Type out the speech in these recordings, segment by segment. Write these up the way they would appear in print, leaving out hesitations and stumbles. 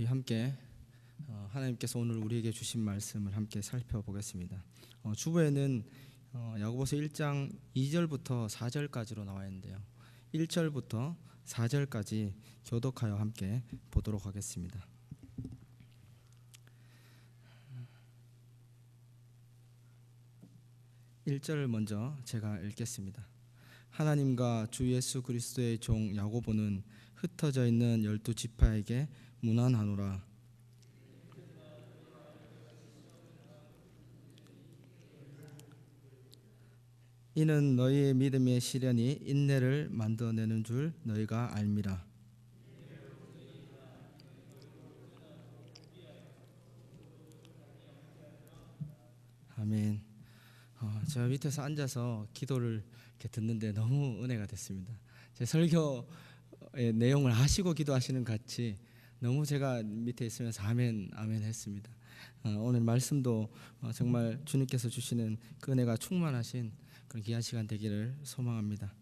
우리 함께 하나님께서 오늘 우리에게 주신 말씀을 함께 살펴보겠습니다. 주보에는 야고보서 1장 2절부터 4절까지로 나와 있는데요. 1절부터 4절까지 교독하여 함께 보도록 하겠습니다. (1절을) 먼저 제가 읽겠습니다. 하나님과 주 예수 그리스도의 종 야고보는 흩어져 있는 12지파에게 문안하노라. 이는 너희의 믿음의 시련이 인내를 만들어내는 줄 너희가 알미라. 아멘. 제가 밑에서 앉아서 기도를 이렇게 듣는데 너무 은혜가 됐습니다. 제 설교의 내용을 아시고 기도하시는 같이 너무 제가 밑에 있으면서 아멘 아멘 했습니다. 오늘 말씀도 정말 주님께서 주시는 그 은혜가 충만하신 그런 귀한 시간 되기를 소망합니다.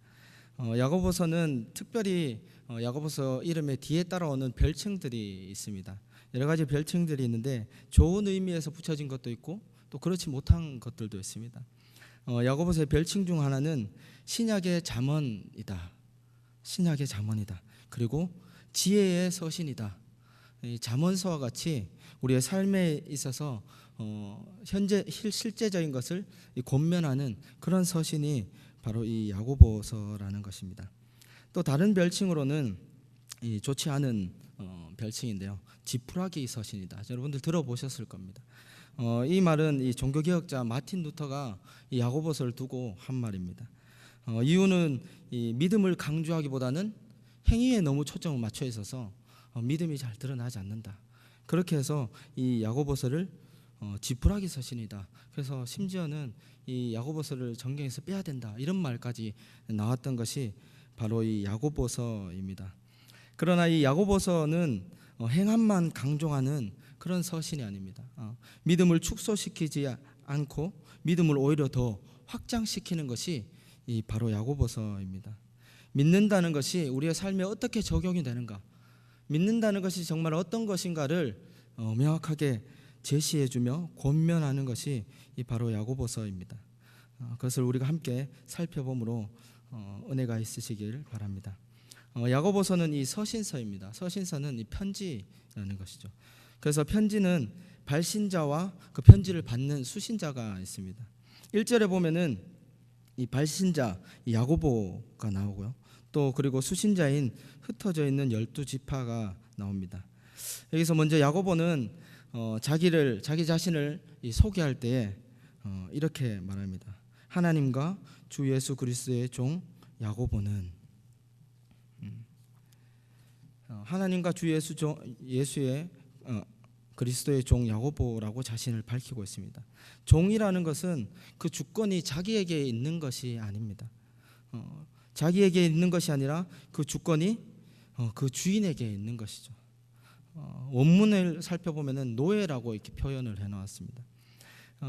야고보서는 특별히 야고보서 이름의 뒤에 따라오는 별칭들이 있습니다. 여러 가지 별칭들이 있는데 좋은 의미에서 붙여진 것도 있고 또 그렇지 못한 것들도 있습니다. 야고보서의 별칭 중 하나는 신약의 잠언이다. 신약의 잠언이다. 그리고 지혜의 서신이다. 이 잠언서와 같이 우리의 삶에 있어서 현재 실제적인 것을 권면하는 그런 서신이 바로 이 야고보서라는 것입니다. 또 다른 별칭으로는 좋지 않은 별칭인데요. 지푸라기 서신이다. 여러분들 들어보셨을 겁니다. 이 말은 이 종교개혁자 마틴 루터가 이 야고보서를 두고 한 말입니다. 이유는 이 믿음을 강조하기보다는 행위에 너무 초점을 맞춰 있어서 믿음이 잘 드러나지 않는다. 그렇게 해서 이 야고보서를 지푸라기 서신이다. 그래서 심지어는 이 야고보서를 정경에서 빼야 된다. 이런 말까지 나왔던 것이 바로 이 야고보서입니다. 그러나 이 야고보서는 행함만 강조하는 그런 서신이 아닙니다. 믿음을 축소시키지 않고 믿음을 오히려 더 확장시키는 것이 이 바로 야고보서입니다. 믿는다는 것이 우리의 삶에 어떻게 적용이 되는가, 믿는다는 것이 정말 어떤 것인가를 명확하게 제시해주며 권면하는 것이 이 바로 야고보서입니다. 그것을 우리가 함께 살펴보므로 은혜가 있으시길 바랍니다. 야고보서는 이 서신서입니다. 서신서는 이 편지라는 것이죠. 그래서 편지는 발신자와 그 편지를 받는 수신자가 있습니다. 1절에 보면은 이 발신자 이 야고보가 나오고요. 또 그리고 수신자인 흩어져 있는 12지파가 나옵니다. 여기서 먼저 야고보는 자기 자신을 소개할 때에 이렇게 말합니다. 하나님과 주 예수 그리스도의 종 야고보는, 하나님과 주 예수의 그리스도의 종 야고보라고 자신을 밝히고 있습니다. 종이라는 것은 그 주권이 자기에게 있는 것이 아닙니다. 자기에게 있는 것이 아니라 그 주권이 그 주인에게 있는 것이죠. 원문을 살펴보면은 노예라고 이렇게 표현을 해놓았습니다.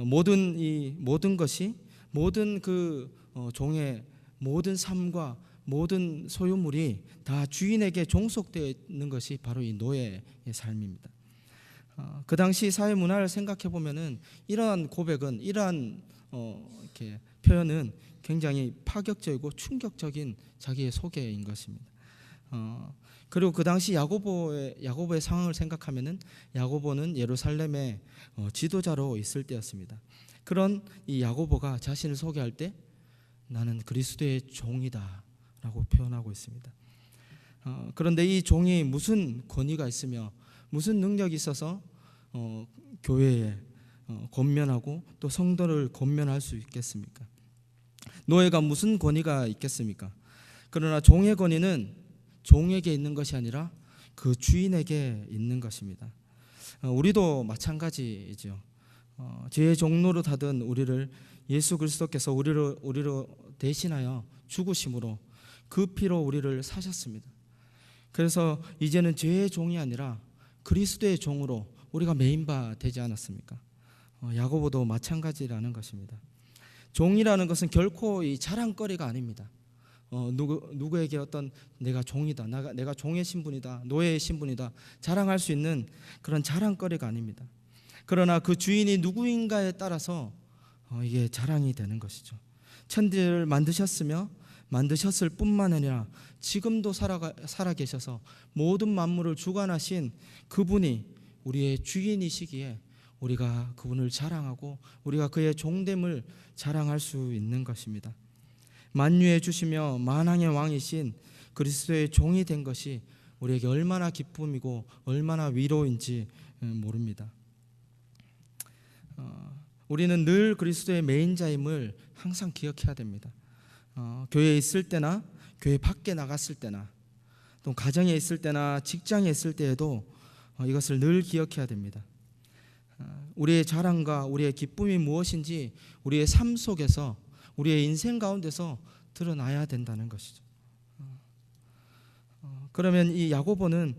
모든 것이 모든 그 종의 모든 삶과 모든 소유물이 다 주인에게 종속되어 있는 것이 바로 이 노예의 삶입니다. 그 당시 사회 문화를 생각해 보면은 이러한 고백은 이러한 이렇게 표현은 굉장히 파격적이고 충격적인 자기의 소개인 것입니다. 그리고 그 당시 야고보의 상황을 생각하면은 야고보는 예루살렘의 지도자로 있을 때였습니다. 그런 이 야고보가 자신을 소개할 때 나는 그리스도의 종이다라고 표현하고 있습니다. 그런데 이 종이 무슨 권위가 있으며 무슨 능력이 있어서 교회에 권면하고 또 성도를 권면할 수 있겠습니까? 노예가 무슨 권위가 있겠습니까? 그러나 종의 권위는 종에게 있는 것이 아니라 그 주인에게 있는 것입니다. 우리도 마찬가지죠. 죄의 종로로 타던 우리를 예수 그리스도께서 우리로 대신하여 죽으심으로 그 피로 우리를 사셨습니다. 그래서 이제는 죄의 종이 아니라 그리스도의 종으로 우리가 메인바 되지 않았습니까? 야고보도 마찬가지라는 것입니다. 종이라는 것은 결코 이 자랑거리가 아닙니다. 누구에게 어떤 내가 종이다, 내가 종의 신분이다, 노예의 신분이다 자랑할 수 있는 그런 자랑거리가 아닙니다. 그러나 그 주인이 누구인가에 따라서 이게 자랑이 되는 것이죠. 천지를 만드셨을 뿐만 아니라 지금도 살아 계셔서 모든 만물을 주관하신 그분이 우리의 주인이시기에 우리가 그분을 자랑하고 우리가 그의 종됨을 자랑할 수 있는 것입니다. 만유에 주시며 만왕의 왕이신 그리스도의 종이 된 것이 우리에게 얼마나 기쁨이고 얼마나 위로인지 모릅니다. 우리는 늘 그리스도의 매인자임을 항상 기억해야 됩니다. 교회에 있을 때나 교회 밖에 나갔을 때나 또 가정에 있을 때나 직장에 있을 때에도 이것을 늘 기억해야 됩니다. 우리의 자랑과 우리의 기쁨이 무엇인지 우리의 삶 속에서 우리의 인생 가운데서 드러나야 된다는 것이죠. 그러면 이 야고보는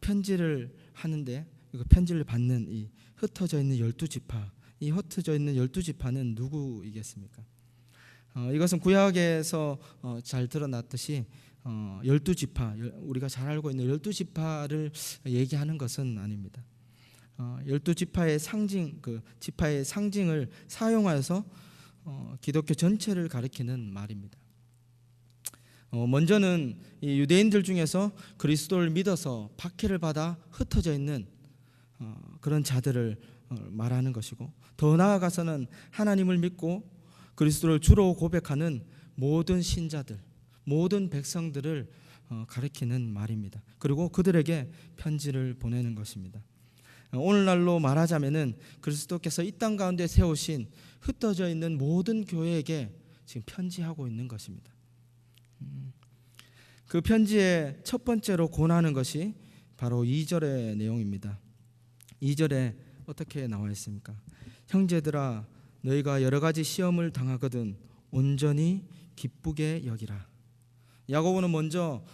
편지를 하는데 편지를 받는 이 흩어져 있는 12지파, 이 흩어져 있는 12지파는 누구이겠습니까? 이것은 구약에서 잘 드러났듯이 12지파, 우리가 잘 알고 있는 12지파를 얘기하는 것은 아닙니다. 12지파의 상징, 그 지파의 상징을 사용하여서 기독교 전체를 가리키는 말입니다. 먼저는 이 유대인들 중에서 그리스도를 믿어서 박해를 받아 흩어져 있는 그런 자들을 말하는 것이고, 더 나아가서는 하나님을 믿고 그리스도를 주로 고백하는 모든 신자들, 모든 백성들을 가리키는 말입니다. 그리고 그들에게 편지를 보내는 것입니다. 오늘날로 말하자면은 그리스도께서 이 땅 가운데 세우신 흩어져 있는 모든 교회에게 지금 편지하고 있는 것입니다. 그 편지의 첫 번째로 권하는 것이 바로 2절의 내용입니다. 2절에 어떻게 나와 있습니까? 형제들아, 너희가 여러 가지 시험을 당하거든 온전히 기쁘게 여기라. 야고보는 먼저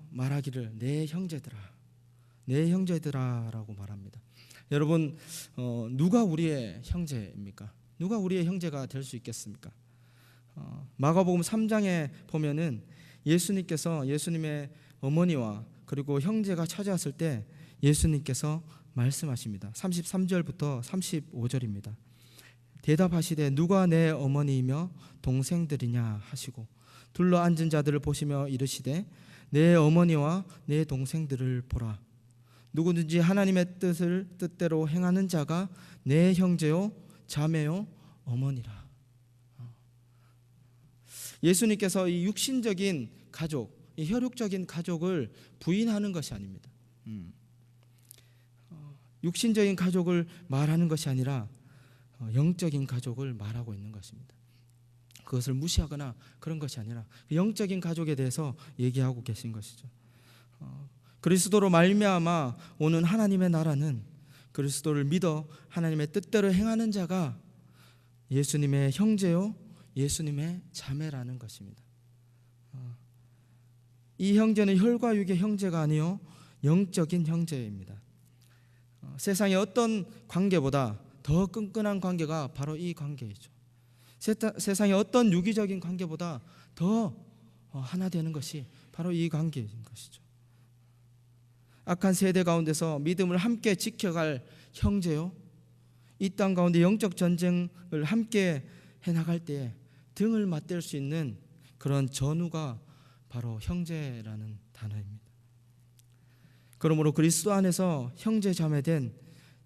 말하기를 내 형제들아라고 말합니다. 여러분, 누가 우리의 형제입니까? 누가 우리의 형제가 될 수 있겠습니까? 마가복음 3장에 보면은 예수님께서 예수님의 어머니와 그리고 형제가 찾아왔을 때 예수님께서 말씀하십니다. 33절부터 35절입니다. 대답하시되 누가 내 어머니이며 동생들이냐 하시고 둘러 앉은 자들을 보시며 이르시되 내 어머니와 내 동생들을 보라. 누구든지 하나님의 뜻대로 행하는 자가 내 형제요 자매요 어머니라. 예수님께서 이 육신적인 가족, 이 혈육적인 가족을 부인하는 것이 아닙니다. 육신적인 가족을 말하는 것이 아니라 영적인 가족을 말하고 있는 것입니다. 그것을 무시하거나 그런 것이 아니라 영적인 가족에 대해서 얘기하고 계신 것이죠. 그리스도로 말미암아 오는 하나님의 나라는 그리스도를 믿어 하나님의 뜻대로 행하는 자가 예수님의 형제요 예수님의 자매라는 것입니다. 이 형제는 혈과 육의 형제가 아니요 영적인 형제입니다. 세상의 어떤 관계보다 더 끈끈한 관계가 바로 이 관계이죠. 세상의 어떤 유기적인 관계보다 더 하나 되는 것이 바로 이 관계인 것이죠. 악한 세대 가운데서 믿음을 함께 지켜갈 형제요, 이 땅 가운데 영적 전쟁을 함께 해나갈 때에 등을 맞댈 수 있는 그런 전우가 바로 형제라는 단어입니다. 그러므로 그리스도 안에서 형제 자매된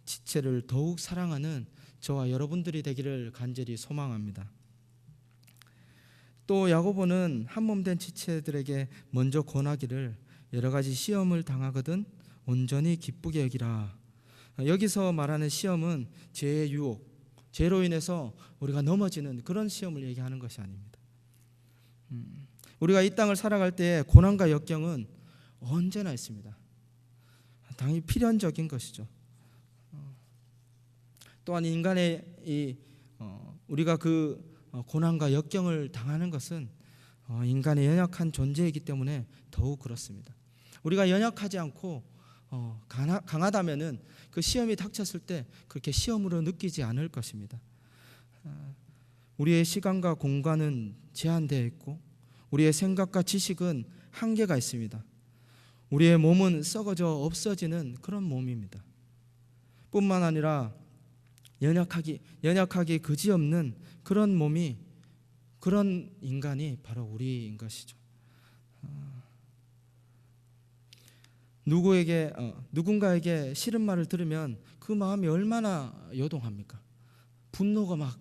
지체를 더욱 사랑하는 저와 여러분들이 되기를 간절히 소망합니다. 또 야고보는 한몸된 지체들에게 먼저 권하기를 여러 가지 시험을 당하거든 온전히 기쁘게 여기라. 여기서 말하는 시험은 죄의 유혹, 죄로 인해서 우리가 넘어지는 그런 시험을 얘기하는 것이 아닙니다. 우리가 이 땅을 살아갈 때 고난과 역경은 언제나 있습니다. 당연히 필연적인 것이죠. 또한 인간의 우리가 그 고난과 역경을 당하는 것은 인간의 연약한 존재이기 때문에 더욱 그렇습니다. 우리가 연약하지 않고 강하다면은 그 시험이 닥쳤을 때 그렇게 시험으로 느끼지 않을 것입니다. 우리의 시간과 공간은 제한되어 있고 우리의 생각과 지식은 한계가 있습니다. 우리의 몸은 썩어져 없어지는 그런 몸입니다. 뿐만 아니라 연약하기 그지없는 그런 몸이, 그런 인간이 바로 우리인 것이죠. 누군가에게 싫은 말을 들으면 그 마음이 얼마나 요동합니까? 분노가 막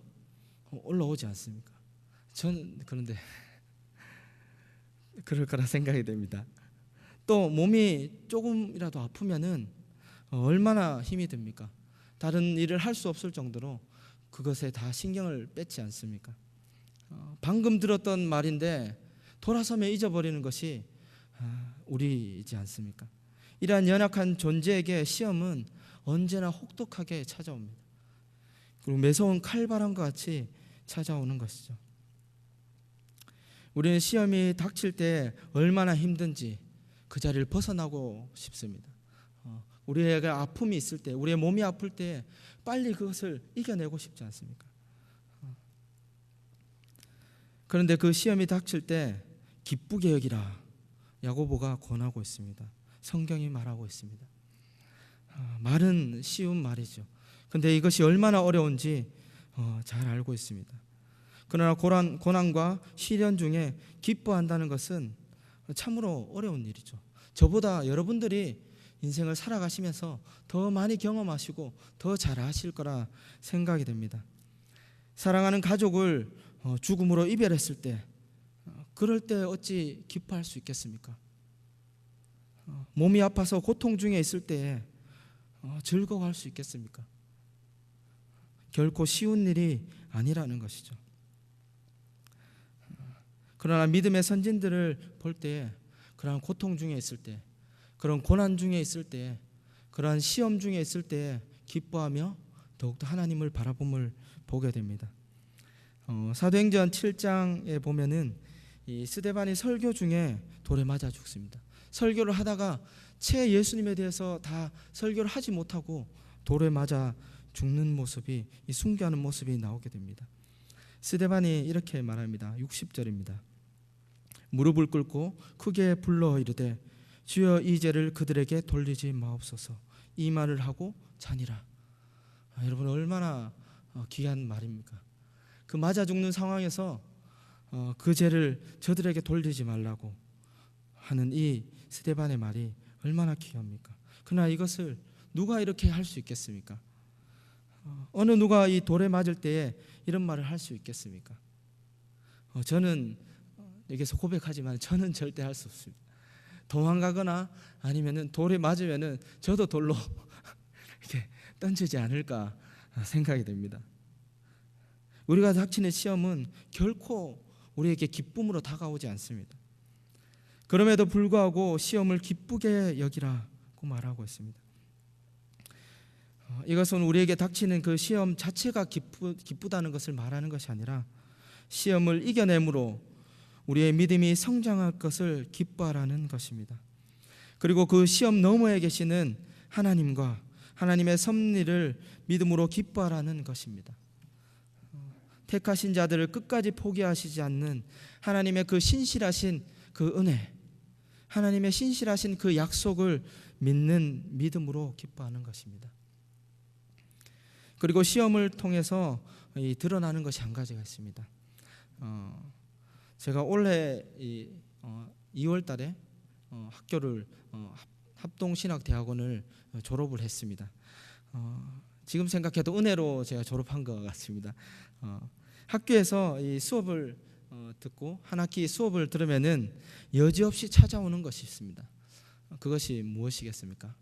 올라오지 않습니까? 저는 그런데 그럴 거라 생각이 됩니다. 또 몸이 조금이라도 아프면은 얼마나 힘이 듭니까? 다른 일을 할 수 없을 정도로 그것에 다 신경을 뺏지 않습니까? 방금 들었던 말인데 돌아서면 잊어버리는 것이 우리이지 않습니까? 이러한 연약한 존재에게 시험은 언제나 혹독하게 찾아옵니다. 그리고 매서운 칼바람과 같이 찾아오는 것이죠. 우리는 시험이 닥칠 때 얼마나 힘든지 그 자리를 벗어나고 싶습니다. 우리에게 아픔이 있을 때, 우리의 몸이 아플 때 빨리 그것을 이겨내고 싶지 않습니까? 그런데 그 시험이 닥칠 때 기쁘게 여기라, 야고보가 권하고 있습니다. 성경이 말하고 있습니다. 말은 쉬운 말이죠. 그런데 이것이 얼마나 어려운지 잘 알고 있습니다. 그러나 고난과 시련 중에 기뻐한다는 것은 참으로 어려운 일이죠. 저보다 여러분들이 인생을 살아가시면서 더 많이 경험하시고 더 잘 아실 거라 생각이 됩니다. 사랑하는 가족을 죽음으로 이별했을 때, 그럴 때 어찌 기뻐할 수 있겠습니까? 몸이 아파서 고통 중에 있을 때 즐거워할 수 있겠습니까? 결코 쉬운 일이 아니라는 것이죠. 그러나 믿음의 선진들을 볼 때, 그러한 고통 중에 있을 때, 그런 고난 중에 있을 때, 그러한 시험 중에 있을 때 기뻐하며 더욱더 하나님을 바라봄을 보게 됩니다. 사도행전 7장에 보면은 이 스데반이 설교 중에 돌에 맞아 죽습니다. 설교를 하다가 채 예수님에 대해서 다 설교를 하지 못하고 돌에 맞아 죽는 모습이, 이 순교하는 모습이 나오게 됩니다. 스데반이 이렇게 말합니다. 60절입니다. 무릎을 꿇고 크게 불러 이르되 주여 이 죄를 그들에게 돌리지 마옵소서. 이 말을 하고 자니라. 여러분, 얼마나 귀한 말입니까? 그 맞아 죽는 상황에서 그 죄를 저들에게 돌리지 말라고 하는 이 스데반의 말이 얼마나 귀합니까? 그러나 이것을 누가 이렇게 할 수 있겠습니까? 어느 누가 이 돌에 맞을 때에 이런 말을 할 수 있겠습니까? 저는 여기서 고백하지만 저는 절대 할 수 없습니다. 도망가거나 아니면은 돌에 맞으면은 저도 돌로 이렇게 던지지 않을까 생각이 됩니다. 우리가 닥치는 시험은 결코 우리에게 기쁨으로 다가오지 않습니다. 그럼에도 불구하고 시험을 기쁘게 여기라고 말하고 있습니다. 이것은 우리에게 닥치는 그 시험 자체가 기쁘다는 것을 말하는 것이 아니라 시험을 이겨내므로 우리의 믿음이 성장할 것을 기뻐하라는 것입니다. 그리고 그 시험 너머에 계시는 하나님과 하나님의 섭리를 믿음으로 기뻐하라는 것입니다. 택하신 자들을 끝까지 포기하시지 않는 하나님의 그 신실하신 그 은혜, 하나님의 신실하신 그 약속을 믿는 믿음으로 기뻐하는 것입니다. 그리고 시험을 통해서 드러나는 것이 한 가지가 있습니다. 제가 올해 2월 달에 학교를 합동신학대학원을 졸업을 했습니다. 지금 생각해도 은혜로 제가 졸업한 것 같습니다. 학교에서 이 수업을 듣고 한 학기 수업을 들으면은 여지없이 찾아오는 것이 있습니다. 그것이 무엇이겠습니까?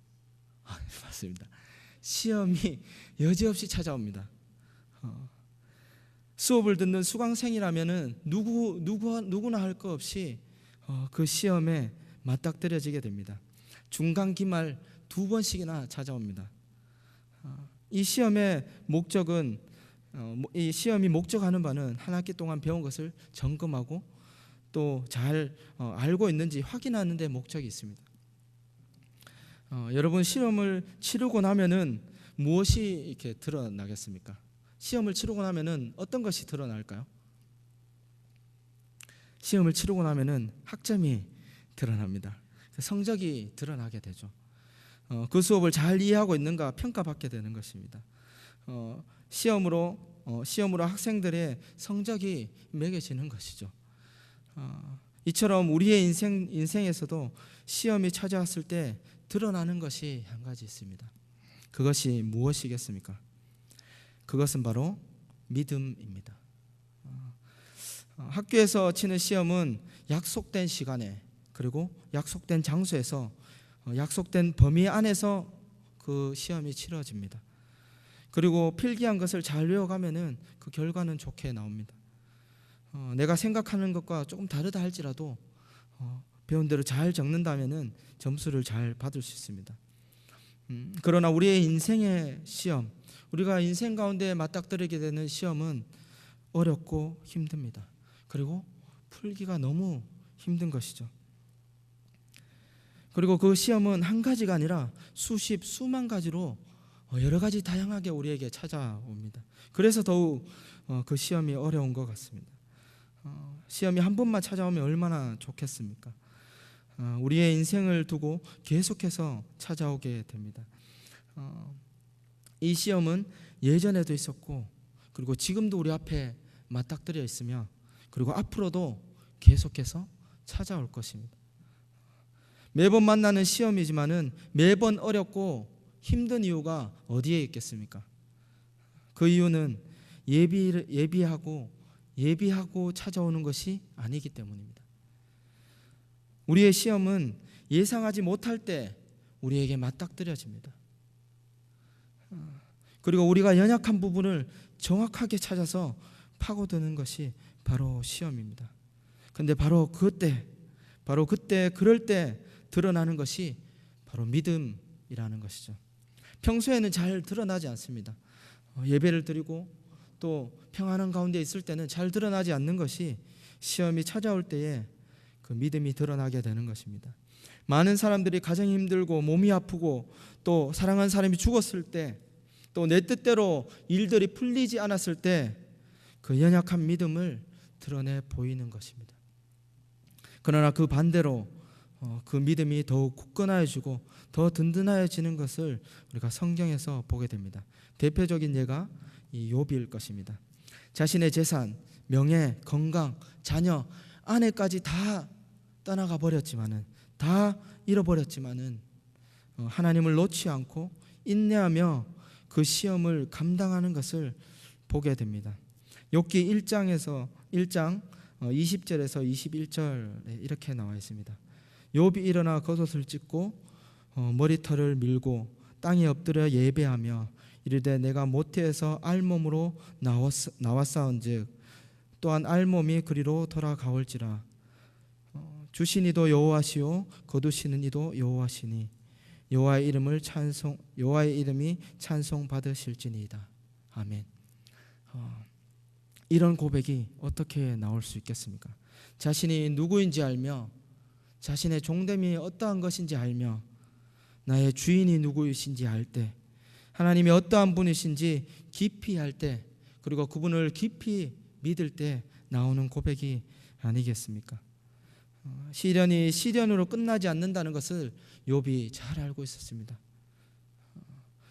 맞습니다. 시험이 여지없이 찾아옵니다. 수업을 듣는 수강생이라면은 누구나 할 것 없이 그 시험에 맞닥뜨려지게 됩니다. 중간 기말 2번씩이나 찾아옵니다. 이 시험의 목적은 이 시험이 목적하는 바는 한 학기 동안 배운 것을 점검하고 또 잘 알고 있는지 확인하는 데 목적이 있습니다. 여러분, 시험을 치르고 나면은 무엇이 이렇게 드러나겠습니까? 시험을 치르고 나면은 어떤 것이 드러날까요? 시험을 치르고 나면은 학점이 드러납니다. 성적이 드러나게 되죠. 그 수업을 잘 이해하고 있는가 평가받게 되는 것입니다. 시험으로 학생들의 성적이 매겨지는 것이죠. 이처럼 우리의 인생에서도 시험이 찾아왔을 때 드러나는 것이 한 가지 있습니다. 그것이 무엇이겠습니까? 그것은 바로 믿음입니다. 학교에서 치는 시험은 약속된 시간에 그리고 약속된 장소에서 약속된 범위 안에서 그 시험이 치러집니다. 그리고 필기한 것을 잘 외워가면은 그 결과는 좋게 나옵니다. 내가 생각하는 것과 조금 다르다 할지라도 배운 대로 잘 적는다면은 점수를 잘 받을 수 있습니다. 그러나 우리의 인생의 시험, 우리가 인생 가운데 맞닥뜨리게 되는 시험은 어렵고 힘듭니다. 그리고 풀기가 너무 힘든 것이죠. 그리고 그 시험은 한 가지가 아니라 수십, 수만 가지로 여러 가지 다양하게 우리에게 찾아옵니다. 그래서 더욱 그 시험이 어려운 것 같습니다. 시험이 한 번만 찾아오면 얼마나 좋겠습니까? 우리의 인생을 두고 계속해서 찾아오게 됩니다. 이 시험은 예전에도 있었고 그리고 지금도 우리 앞에 맞닥뜨려 있으며 그리고 앞으로도 계속해서 찾아올 것입니다. 매번 만나는 시험이지만은 매번 어렵고 힘든 이유가 어디에 있겠습니까? 그 이유는 예비하고 찾아오는 것이 아니기 때문입니다. 우리의 시험은 예상하지 못할 때 우리에게 맞닥뜨려집니다. 그리고 우리가 연약한 부분을 정확하게 찾아서 파고드는 것이 바로 시험입니다. 그런데 바로 그때 그럴 때 드러나는 것이 바로 믿음이라는 것이죠. 평소에는 잘 드러나지 않습니다. 예배를 드리고 또 평안한 가운데 있을 때는 잘 드러나지 않는 것이 시험이 찾아올 때에 그 믿음이 드러나게 되는 것입니다. 많은 사람들이 가정이 힘들고 몸이 아프고 또 사랑하는 사람이 죽었을 때 또 내 뜻대로 일들이 풀리지 않았을 때 그 연약한 믿음을 드러내 보이는 것입니다. 그러나 그 반대로 그 믿음이 더욱 굳건해지고 더 든든해지는 것을 우리가 성경에서 보게 됩니다. 대표적인 예가 이 욥일 것입니다. 자신의 재산, 명예, 건강, 자녀, 아내까지 다 떠나가 버렸지만은 다 잃어버렸지만은 하나님을 놓지 않고 인내하며 그 시험을 감당하는 것을 보게 됩니다. 욥기 1장 20절에서 21절에 이렇게 나와 있습니다. 욥이 일어나 겉옷을 찢고 머리털을 밀고 땅에 엎드려 예배하며 이르되 내가 모태에서 알몸으로 나왔사온즉 또한 알몸이 그리로 돌아가올지라. 주신 이도 여호와시요 거두시는 이도 여호와시니 여호와의 이름이 찬송 받으실지니이다. 아멘. 이런 고백이 어떻게 나올 수 있겠습니까? 자신이 누구인지 알며 자신의 종됨이 어떠한 것인지 알며 나의 주인이 누구이신지 알 때 하나님이 어떠한 분이신지 깊이 알 때 그리고 그분을 깊이 믿을 때 나오는 고백이 아니겠습니까? 시련이 시련으로 끝나지 않는다는 것을 욥이 잘 알고 있었습니다.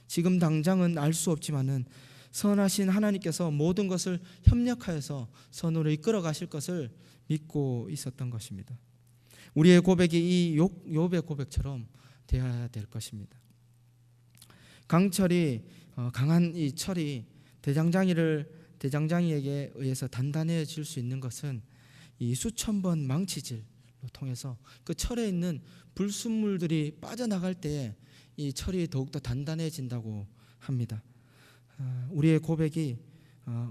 지금 당장은 알 수 없지만은 선하신 하나님께서 모든 것을 협력하여서 선으로 이끌어 가실 것을 믿고 있었던 것입니다. 우리의 고백이 이 욥의 고백처럼 되어야 될 것입니다. 강한 이 철이 대장장이에게 의해서 단단해질 수 있는 것은 이 수천 번 망치질로 통해서 그 철에 있는 불순물들이 빠져나갈 때에 이 철이 더욱더 단단해진다고 합니다. 우리의 고백이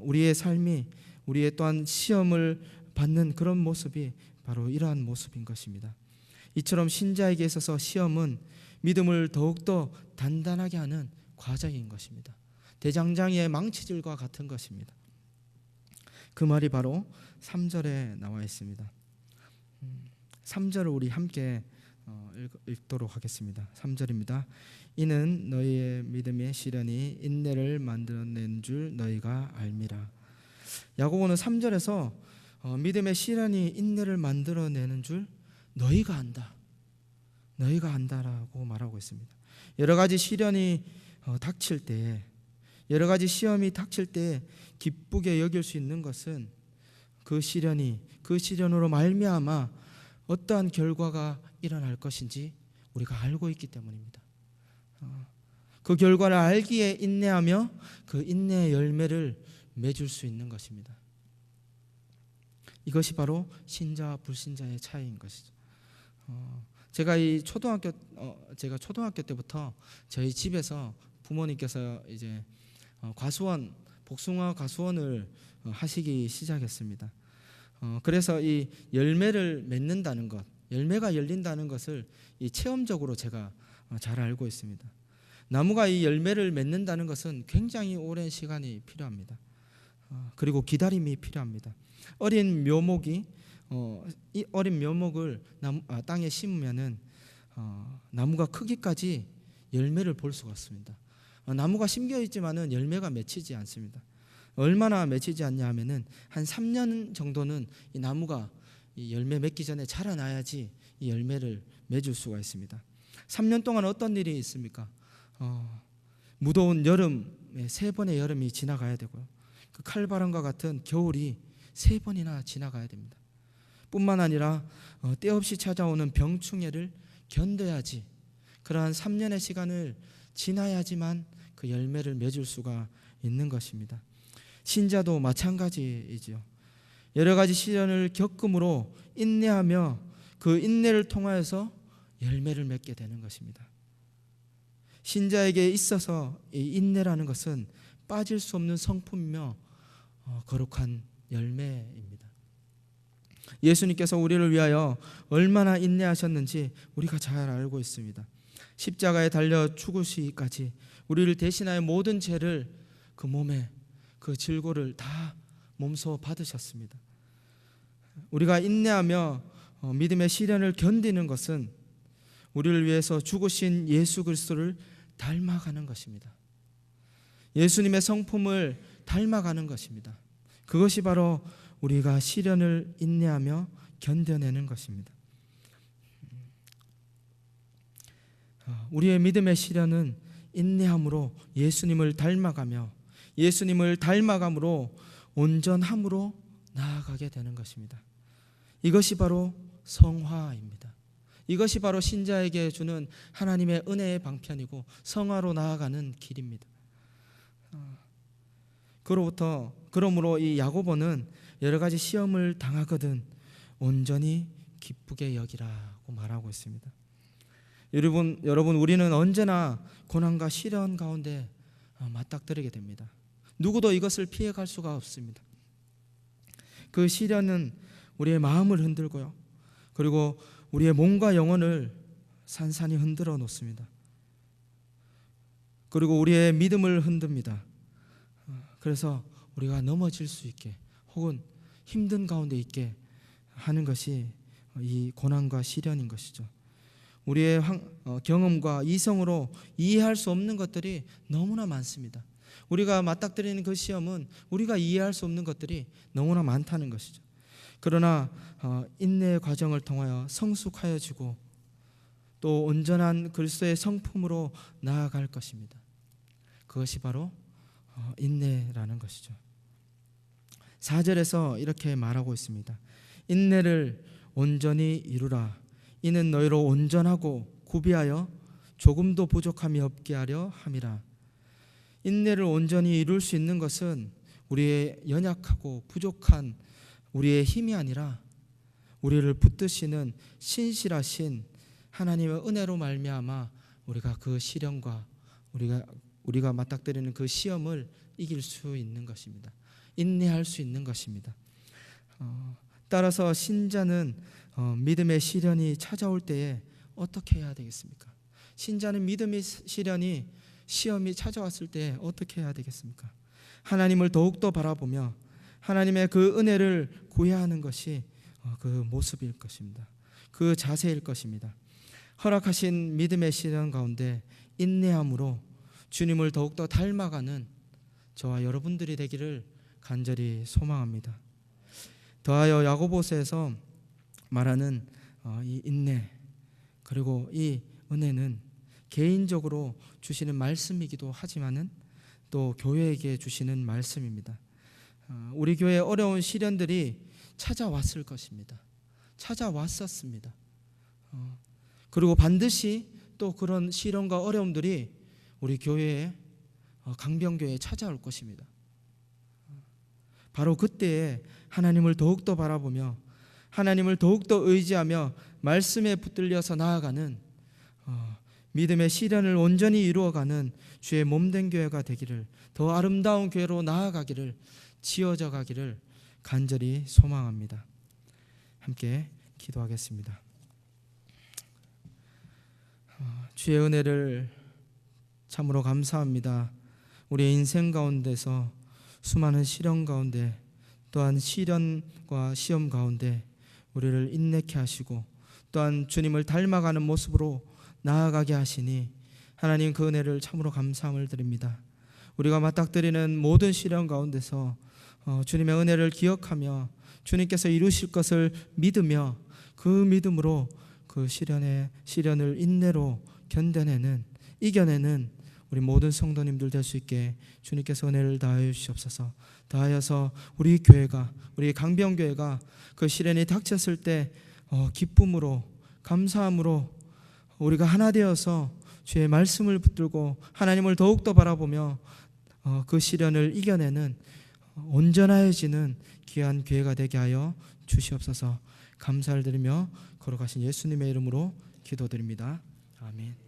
우리의 삶이 우리의 또한 시험을 받는 그런 모습이 바로 이러한 모습인 것입니다. 이처럼 신자에게 있어서 시험은 믿음을 더욱더 단단하게 하는 과정인 것입니다. 대장장이의 망치질과 같은 것입니다. 그 말이 바로 3절에 나와 있습니다. 3절을 우리 함께 읽도록 하겠습니다. 3절입니다. 이는 너희의 믿음의 시련이 인내를 만들어낸 줄 너희가 알미라. 야고보는 3절에서 믿음의 시련이 인내를 만들어내는 줄 너희가 안다. 너희가 안다라고 말하고 있습니다. 여러 가지 시련이 닥칠 때, 여러 가지 시험이 닥칠 때 기쁘게 여길 수 있는 것은 그 시련으로 말미암아 어떠한 결과가 일어날 것인지 우리가 알고 있기 때문입니다. 그 결과를 알기에 인내하며 그 인내의 열매를 맺을 수 있는 것입니다. 이것이 바로 신자와 불신자의 차이인 것이죠. 제가 초등학교 때부터 저희 집에서 부모님께서 이제 복숭아 과수원을 하시기 시작했습니다. 그래서 이 열매를 맺는다는 것, 열매가 열린다는 것을 이 체험적으로 제가 잘 알고 있습니다. 나무가 이 열매를 맺는다는 것은 굉장히 오랜 시간이 필요합니다. 그리고 기다림이 필요합니다. 어린 묘목을 땅에 심으면은 나무가 크기까지 열매를 볼 수가 없습니다. 나무가 심겨 있지만은 열매가 맺히지 않습니다. 얼마나 맺히지 않냐 하면은 한 3년 정도는 이 나무가 이 열매 맺기 전에 자라나야지 이 열매를 맺을 수가 있습니다. 3년 동안 어떤 일이 있습니까? 무더운 여름에 3번의 여름이 지나가야 되고요. 그 칼바람과 같은 겨울이 3번이나 지나가야 됩니다. 뿐만 아니라 때 없이 찾아오는 병충해를 견뎌야지, 그러한 3년의 시간을 지나야지만 그 열매를 맺을 수가 있는 것입니다. 신자도 마찬가지이지요. 여러 가지 시련을 겪음으로 인내하며 그 인내를 통하여서 열매를 맺게 되는 것입니다. 신자에게 있어서 이 인내라는 것은 빠질 수 없는 성품이며 거룩한 열매입니다. 예수님께서 우리를 위하여 얼마나 인내하셨는지 우리가 잘 알고 있습니다. 십자가에 달려 죽으시기까지 우리를 대신하여 모든 죄를 그 몸에 그 질고를 다 몸소 받으셨습니다. 우리가 인내하며 믿음의 시련을 견디는 것은 우리를 위해서 죽으신 예수 그리스도를 닮아가는 것입니다. 예수님의 성품을 닮아가는 것입니다. 그것이 바로 우리가 시련을 인내하며 견뎌내는 것입니다. 우리의 믿음의 시련은 인내함으로 예수님을 닮아감으로 온전함으로 나아가게 되는 것입니다. 이것이 바로 성화입니다. 이것이 바로 신자에게 주는 하나님의 은혜의 방편이고 성화로 나아가는 길입니다. 그러므로 이 야고보는 여러 가지 시험을 당하거든 온전히 기쁘게 여기라고 말하고 있습니다. 여러분 우리는 언제나 고난과 시련 가운데 맞닥뜨리게 됩니다. 누구도 이것을 피해갈 수가 없습니다. 그 시련은 우리의 마음을 흔들고요, 그리고 우리의 몸과 영혼을 산산히 흔들어 놓습니다. 그리고 우리의 믿음을 흔듭니다. 그래서 우리가 넘어질 수 있게 혹은 힘든 가운데 있게 하는 것이 이 고난과 시련인 것이죠. 우리의 경험과 이성으로 이해할 수 없는 것들이 너무나 많습니다. 우리가 맞닥뜨리는 그 시험은 우리가 이해할 수 없는 것들이 너무나 많다는 것이죠. 그러나 인내의 과정을 통하여 성숙하여지고 또 온전한 그리스도의 성품으로 나아갈 것입니다. 그것이 바로 인내라는 것이죠. 4절에서 이렇게 말하고 있습니다. 인내를 온전히 이루라. 이는 너희로 온전하고 구비하여 조금도 부족함이 없게 하려 함이라. 인내를 온전히 이룰 수 있는 것은 우리의 연약하고 부족한 우리의 힘이 아니라 우리를 붙드시는 신실하신 하나님의 은혜로 말미암아 우리가 그 시련과 우리가 맞닥뜨리는 그 시험을 이길 수 있는 것입니다. 인내할 수 있는 것입니다. 따라서 신자는 믿음의 시련이 찾아올 때에 어떻게 해야 되겠습니까? 신자는 믿음의 시험이 찾아왔을 때 어떻게 해야 되겠습니까? 하나님을 더욱더 바라보며 하나님의 그 은혜를 구해야 하는 것이 그 모습일 것입니다. 그 자세일 것입니다. 허락하신 믿음의 시련 가운데 인내함으로 주님을 더욱더 닮아가는 저와 여러분들이 되기를 간절히 소망합니다. 더하여 야고보서에서 말하는 이 인내 그리고 이 은혜는 개인적으로 주시는 말씀이기도 하지만은 또 교회에게 주시는 말씀입니다. 우리 교회에 어려운 시련들이 찾아왔을 것입니다. 찾아왔었습니다. 그리고 반드시 또 그런 시련과 어려움들이 우리 교회에 강병교회에 찾아올 것입니다. 바로 그때에 하나님을 더욱더 바라보며 하나님을 더욱더 의지하며 말씀에 붙들려서 나아가는 믿음의 시련을 온전히 이루어가는 주의 몸된 교회가 되기를, 더 아름다운 교회로 나아가기를, 지어져 가기를 간절히 소망합니다. 함께 기도하겠습니다. 주의 은혜를 참으로 감사합니다. 우리의 인생 가운데서 수많은 시련 가운데, 또한 시련과 시험 가운데 우리를 인내케 하시고 또한 주님을 닮아가는 모습으로 나아가게 하시니 하나님 그 은혜를 참으로 감사함을 드립니다. 우리가 맞닥뜨리는 모든 시련 가운데서 주님의 은혜를 기억하며 주님께서 이루실 것을 믿으며 그 믿음으로 그 시련을 인내로 견뎌내는, 이겨내는 우리 모든 성도님들 될 수 있게 주님께서 은혜를 다하여 주시옵소서. 다하여서 우리 교회가, 우리 강병교회가 그 시련이 닥쳤을 때 기쁨으로, 감사함으로 우리가 하나 되어서 주의 말씀을 붙들고 하나님을 더욱더 바라보며 그 시련을 이겨내는 온전하여지는 귀한 교회가 되게 하여 주시옵소서. 감사를 드리며 걸어가신 예수님의 이름으로 기도드립니다. 아멘.